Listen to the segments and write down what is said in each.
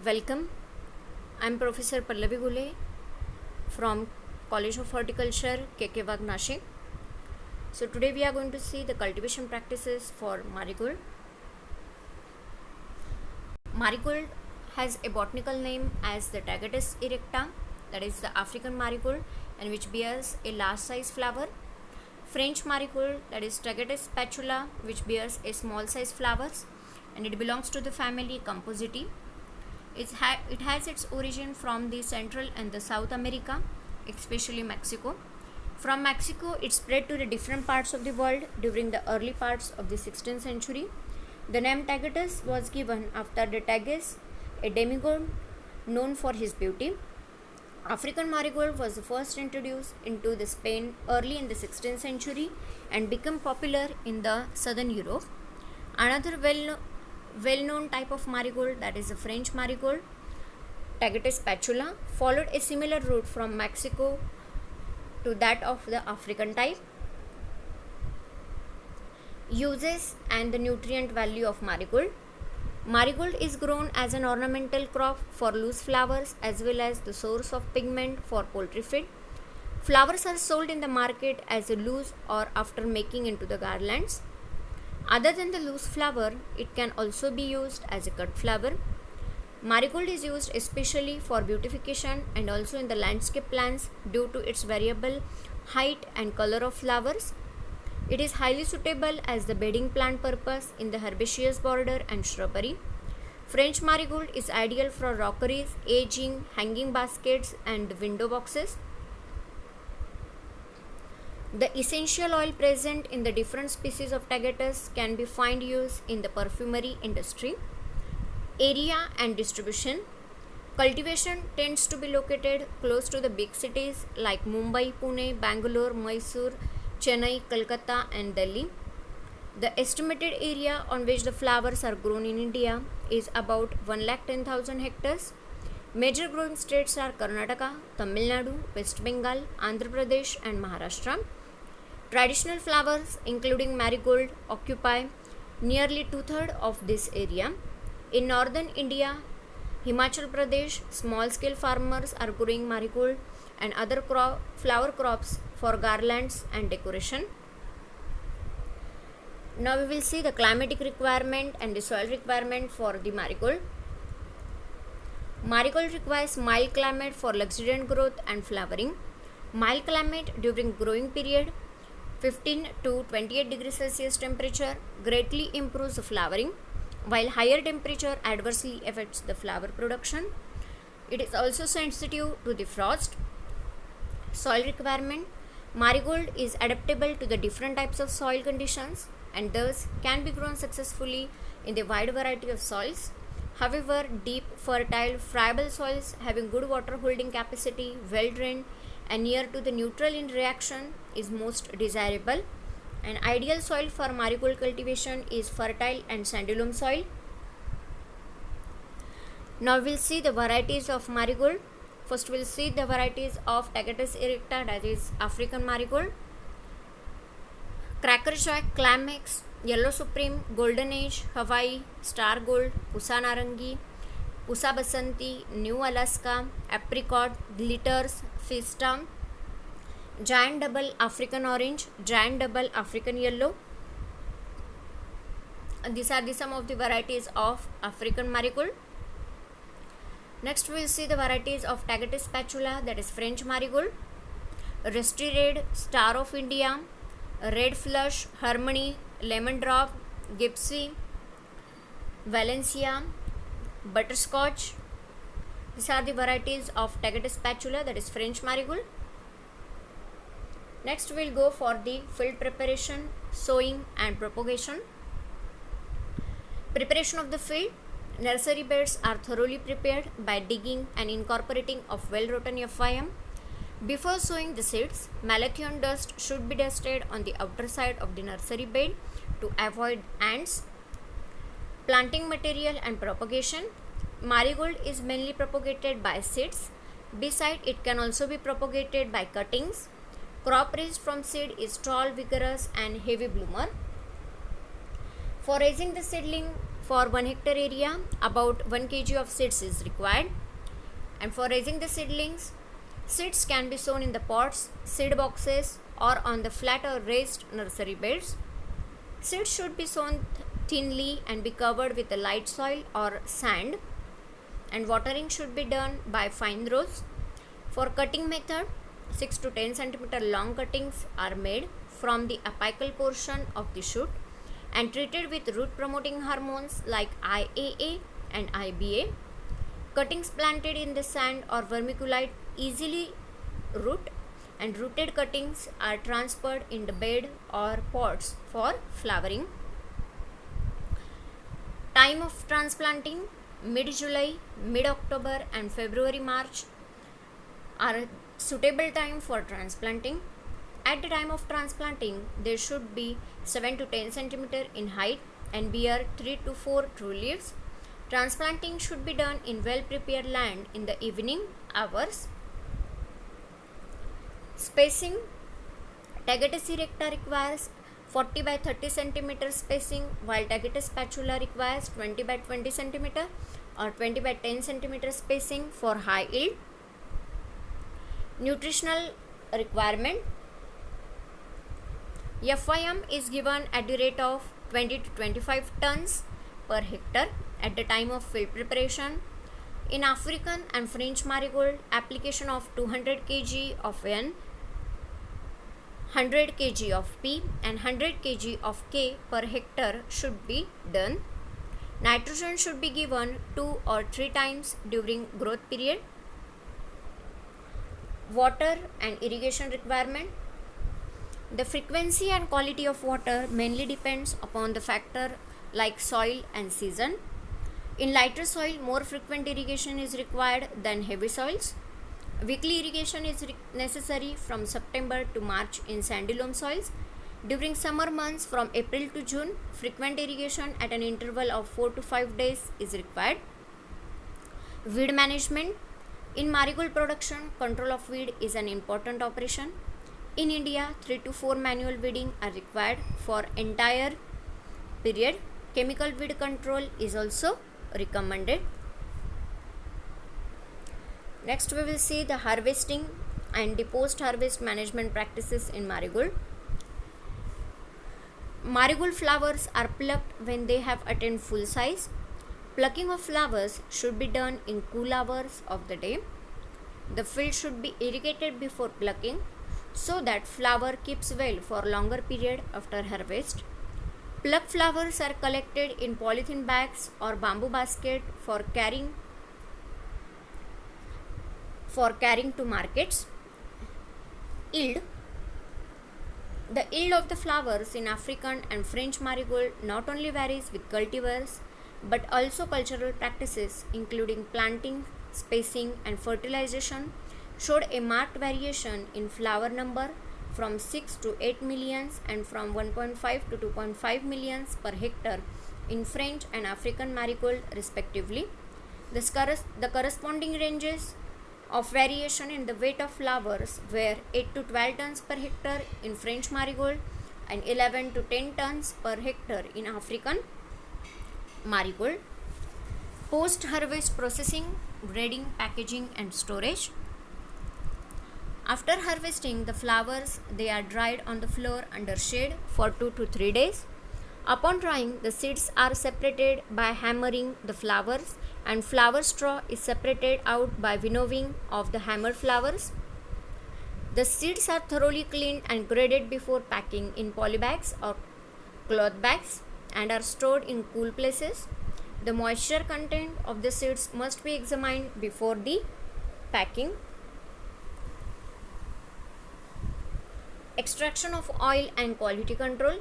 Welcome. I'm Professor Pallavi Gule from College of Horticulture, KK Wagh, Nashik. So today we are going to see the cultivation practices for marigold. Marigold has a botanical name as the Tagetes erecta, that is the African marigold, and which bears a large size flower. French marigold, that is Tagetes spatula, which bears a small size flowers, and it belongs to the family Compositae. It has its origin from the Central and the South America, especially Mexico. From Mexico, it spread to the different parts of the world during the early parts of the 16th century. The name Tagetes was given after the Tages, a demigod known for his beauty. African marigold was first introduced into the Spain early in the 16th century and became popular in the southern Europe. Another well-known type of marigold, that is the French marigold, Tagetes spatula, followed a similar route from Mexico to that of the African type. Uses and the nutrient value of marigold. Marigold is grown as an ornamental crop for loose flowers as well as the source of pigment for poultry feed. Flowers are sold in the market as a loose or after making into the garlands. Other than the loose flower, it can also be used as a cut flower. Marigold is used especially for beautification and also in the landscape plants due to its variable height and color of flowers. It is highly suitable as the bedding plant purpose in the herbaceous border and shrubbery. French marigold is ideal for rockeries, aging, hanging baskets and window boxes. The essential oil present in the different species of Tagetes can be found use in the perfumery industry. Area and distribution. Cultivation tends to be located close to the big cities like Mumbai, Pune, Bangalore, Mysore, Chennai, Kolkata and Delhi. The estimated area on which the flowers are grown in India is about 110,000 hectares. Major growing states are Karnataka, Tamil Nadu, West Bengal, Andhra Pradesh and Maharashtra. Traditional flowers including marigold occupy nearly two-thirds of this area. In northern India, Himachal Pradesh, small-scale farmers are growing marigold and other flower crops for garlands and decoration. Now we will see the climatic requirement and the soil requirement for the marigold. Marigold requires mild climate for luxuriant growth and flowering. Mild climate during growing period, 15 to 28 degrees Celsius temperature, greatly improves the flowering, while higher temperature adversely affects the flower production. It is also sensitive to the frost. Soil requirement. Marigold is adaptable to the different types of soil conditions and thus can be grown successfully in the wide variety of soils. However, deep, fertile, friable soils having good water holding capacity, well drained and near to the neutral in reaction is most desirable. An ideal soil for marigold cultivation is fertile and sandy loam soil. Now we'll see the varieties of marigold. First we'll see the varieties of Tagetes erecta, that is African marigold. Crackerjack, Climax, Yellow Supreme, Golden Age, Hawaii, Star Gold, Pusa Narangi, Pusa Basanti, New Alaska, Apricot, Glitters, Fiesta, Giant Double African Orange, Giant Double African Yellow. These are some of the varieties of African marigold. Next we will see the varieties of Tagetes spatula, that is French marigold. Rusty Red, Star of India, Red Flush, Harmony, Lemon Drop, Gypsy, Valencia, Butterscotch. These are the varieties of Tagetes spatula, that is French marigold. Next we will go for the field preparation, sowing and propagation. Preparation of the field. Nursery beds are thoroughly prepared by digging and incorporating of well-rotten FIM. Before sowing the seeds, malathion dust should be dusted on the outer side of the nursery bed to avoid ants. Planting material and propagation. Marigold is mainly propagated by seeds. Besides, it can also be propagated by cuttings. Crop raised from seed is tall, vigorous and heavy bloomer. For raising the seedling For 1 hectare area, about 1 kg of seeds is required. And for raising the seedlings, seeds can be sown in the pots, seed boxes, or on the flat or raised nursery beds. Seeds should be sown thinly and be covered with a light soil or sand, and watering should be done by fine rows. For cutting method, 6 to 10 cm long cuttings are made from the apical portion of the shoot and treated with root promoting hormones like IAA and IBA. Cuttings planted in the sand or vermiculite easily root, and rooted cuttings are transferred in the bed or pots for flowering. Time of transplanting: mid-July, mid-October and February-March are suitable time for transplanting. At the time of transplanting, they should be 7 to 10 cm in height and bear 3 to 4 true leaves. Transplanting should be done in well-prepared land in the evening hours. Spacing: Tagetes erecta requires 40 by 30 cm spacing, while Tagetes spatula requires 20 by 20 cm or 20 by 10 cm spacing for high yield. Nutritional requirement: FYM is given at the rate of 20 to 25 tons per hectare at the time of field preparation. In African and French marigold, application of 200 kg of N, 100 kg of P and 100 kg of K per hectare should be done. Nitrogen should be given 2 or 3 times during growth period. Water and irrigation requirement: the frequency and quality of water mainly depends upon the factor like soil and season. In lighter soil, more frequent irrigation is required than heavy soils. Weekly irrigation is necessary from September to March in sandy loam soils. During summer months from April to June, frequent irrigation at an interval of 4 to 5 days is required. Weed management: in marigold production, control of weed is an important operation. In India, 3 to 4 manual weeding are required for entire period. Chemical weed control is also recommended. Next we will see the harvesting and the post-harvest management practices in marigold. Marigold flowers are plucked when they have attained full size. Plucking of flowers should be done in cool hours of the day. The field should be irrigated before plucking so that flower keeps well for longer period after harvest. Plucked flowers are collected in polythene bags or bamboo basket for carrying to markets. Yield: the yield of the flowers in African and French marigold not only varies with cultivars but also cultural practices including planting, spacing and fertilization showed a marked variation in flower number from 6 to 8 millions and from 1.5 to 2.5 millions per hectare in French and African marigold respectively. The corresponding ranges of variation in the weight of flowers were 8 to 12 tons per hectare in French marigold and 11 to 10 tons per hectare in African marigold. Post-harvest processing, grading, packaging and storage. After harvesting the flowers, they are dried on the floor under shade for 2 to 3 days. Upon drying, the seeds are separated by hammering the flowers, and flower straw is separated out by winnowing of the hammered flowers. The seeds are thoroughly cleaned and graded before packing in polybags or cloth bags and are stored in cool places. The moisture content of the seeds must be examined before the packing. Extraction of oil and quality control.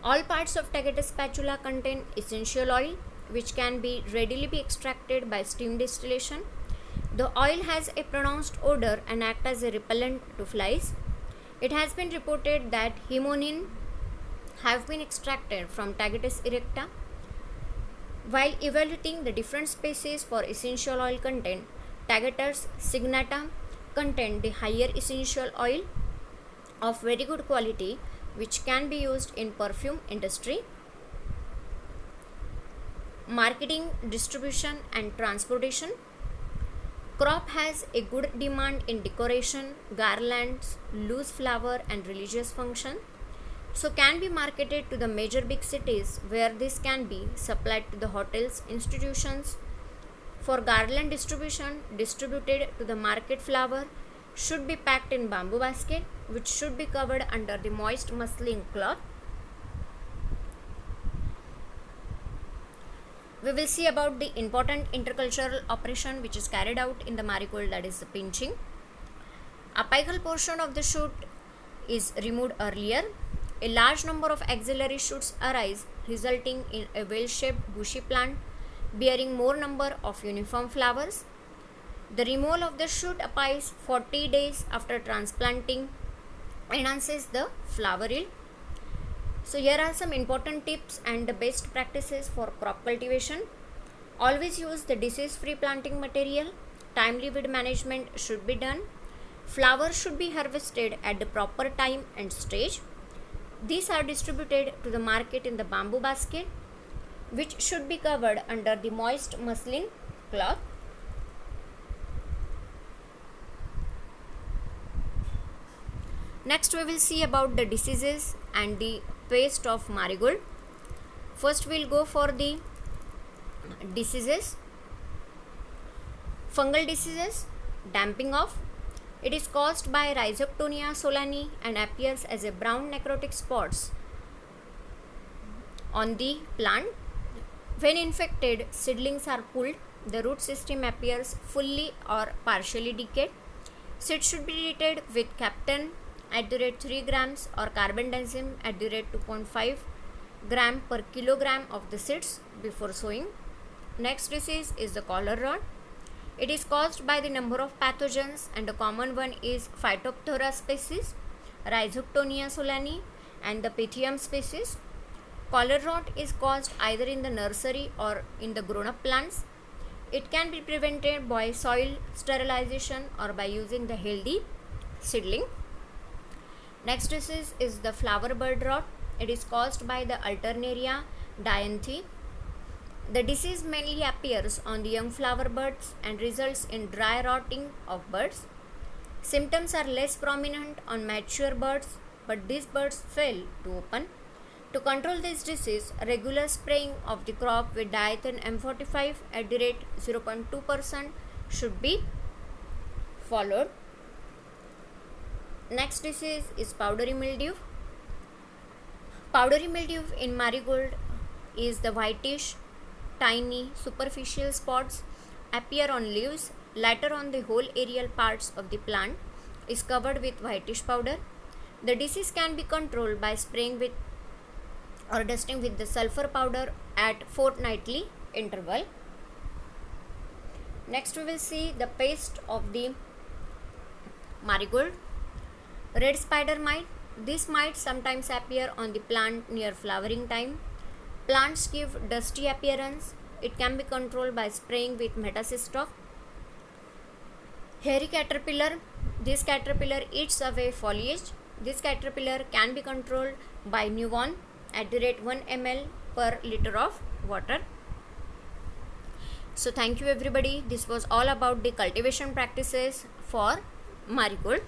All parts of Tagetes spatula contain essential oil which can be readily be extracted by steam distillation. The oil has a pronounced odor and acts as a repellent to flies. It has been reported that himonin have been extracted from Tagetes erecta. While evaluating the different species for essential oil content, Tagetes signata contain the higher essential oil of very good quality which can be used in perfume industry. Marketing, distribution and transportation. Crop has a good demand in decoration, garlands, loose flower and religious function. So can be marketed to the major big cities where this can be supplied to the hotels, institutions. For garland distribution, distributed to the market, flower should be packed in bamboo basket which should be covered under the moist muslin cloth. We will see about the important intercultural operation which is carried out in the marigold, that is the pinching. Apical portion of the shoot is removed earlier. A large number of axillary shoots arise, resulting in a well-shaped bushy plant bearing more number of uniform flowers. The removal of the shoot applies 40 days after transplanting enhances the flower yield. So here are some important tips and the best practices for crop cultivation. Always use the disease-free planting material. Timely weed management should be done. Flowers should be harvested at the proper time and stage. These are distributed to the market in the bamboo basket, which should be covered under the moist muslin cloth. Next we will see about the diseases and the pest of marigold. First we will go for the diseases. Fungal diseases, damping off. It is caused by Rhizoctonia solani and appears as a brown necrotic spots on the plant. When infected, seedlings are pulled. The root system appears fully or partially decayed. Seeds should be treated with Captan at the rate 3 grams or carbendazim at the rate 2.5 gram per kilogram of the seeds before sowing. Next disease is the collar rot. It is caused by the number of pathogens and the common one is Phytophthora species, Rhizoctonia solani and the Pythium species. Collar rot is caused either in the nursery or in the grown up plants. It can be prevented by soil sterilization or by using the healthy seedling. Next disease is the flower bud rot. It is caused by the Alternaria dianthe. The disease mainly appears on the young flower buds and results in dry rotting of buds. Symptoms are less prominent on mature buds, but these buds fail to open. To control this disease, regular spraying of the crop with diethane M45 at the rate 0.2% should be followed. Next disease is powdery mildew. Powdery mildew in marigold is the whitish, tiny, superficial spots appear on leaves. Later on, the whole aerial parts of the plant is covered with whitish powder. The disease can be controlled by spraying with or dusting with the sulfur powder at fortnightly interval. Next we will see the pest of the marigold. Red spider mite. This might sometimes appear on the plant near flowering time. Plants give dusty appearance. It can be controlled by spraying with metacistoc. Hairy caterpillar. This caterpillar eats away foliage. This caterpillar can be controlled by Nuvon at the rate 1 ml per liter of water. So thank you everybody. This was all about the cultivation practices for marigold.